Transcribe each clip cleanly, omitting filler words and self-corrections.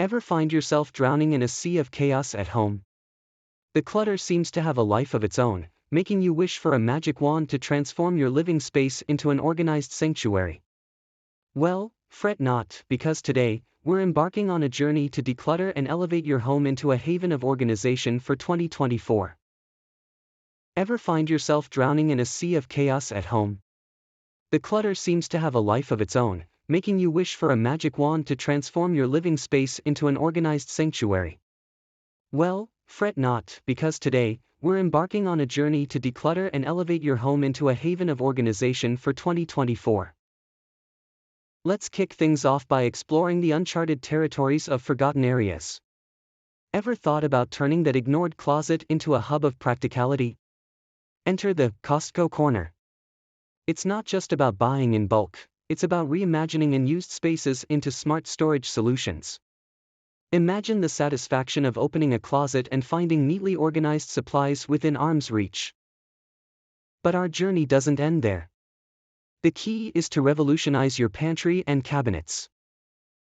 Ever find yourself drowning in a sea of chaos at home? The clutter seems to have a life of its own, making you wish for a magic wand to transform your living space into an organized sanctuary. Well, fret not, because today, we're embarking on a journey to declutter and elevate your home into a haven of organization for 2024. Ever find yourself drowning in a sea of chaos at home? The clutter seems to have a life of its own, making you wish for a magic wand to transform your living space into an organized sanctuary. Well, fret not, because today, we're embarking on a journey to declutter and elevate your home into a haven of organization for 2024. Let's kick things off by exploring the uncharted territories of forgotten areas. Ever thought about turning that ignored closet into a hub of practicality? Enter the Costco corner. It's not just about buying in bulk, it's about reimagining unused spaces into smart storage solutions. Imagine the satisfaction of opening a closet and finding neatly organized supplies within arm's reach. But our journey doesn't end there. The key is to revolutionize your pantry and cabinets.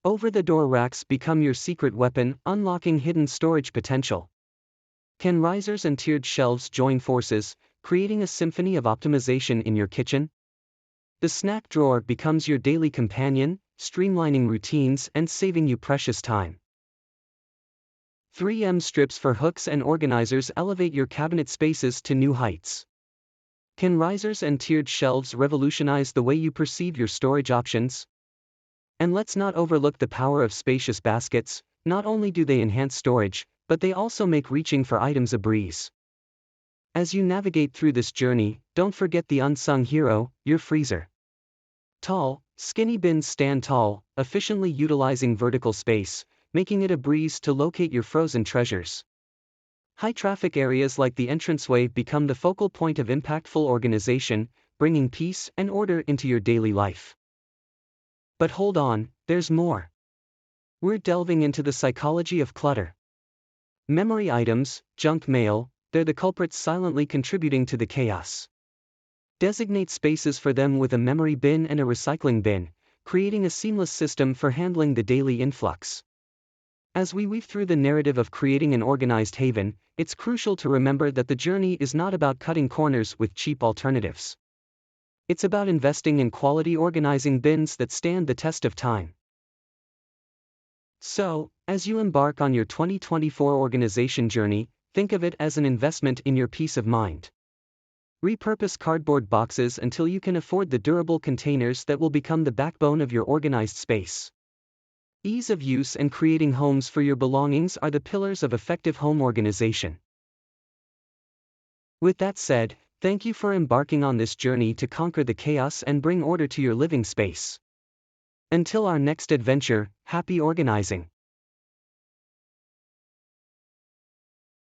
Over-the-door racks become your secret weapon, unlocking hidden storage potential. Can risers and tiered shelves join forces, creating a symphony of optimization in your kitchen? The snack drawer becomes your daily companion, streamlining routines and saving you precious time. 3M strips for hooks and organizers elevate your cabinet spaces to new heights. Can risers and tiered shelves revolutionize the way you perceive your storage options? And let's not overlook the power of spacious baskets. Not only do they enhance storage, but they also make reaching for items a breeze. As you navigate through this journey, don't forget the unsung hero, your freezer. Tall, skinny bins stand tall, efficiently utilizing vertical space, making it a breeze to locate your frozen treasures. High-traffic areas like the entranceway become the focal point of impactful organization, bringing peace and order into your daily life. But hold on, there's more. We're delving into the psychology of clutter. Memory items, junk mail, they're the culprits silently contributing to the chaos. Designate spaces for them with a memory bin and a recycling bin, creating a seamless system for handling the daily influx. As we weave through the narrative of creating an organized haven, it's crucial to remember that the journey is not about cutting corners with cheap alternatives. It's about investing in quality organizing bins that stand the test of time. So, as you embark on your 2024 organization journey, think of it as an investment in your peace of mind. Repurpose cardboard boxes until you can afford the durable containers that will become the backbone of your organized space. Ease of use and creating homes for your belongings are the pillars of effective home organization. With that said, thank you for embarking on this journey to conquer the chaos and bring order to your living space. Until our next adventure, happy organizing.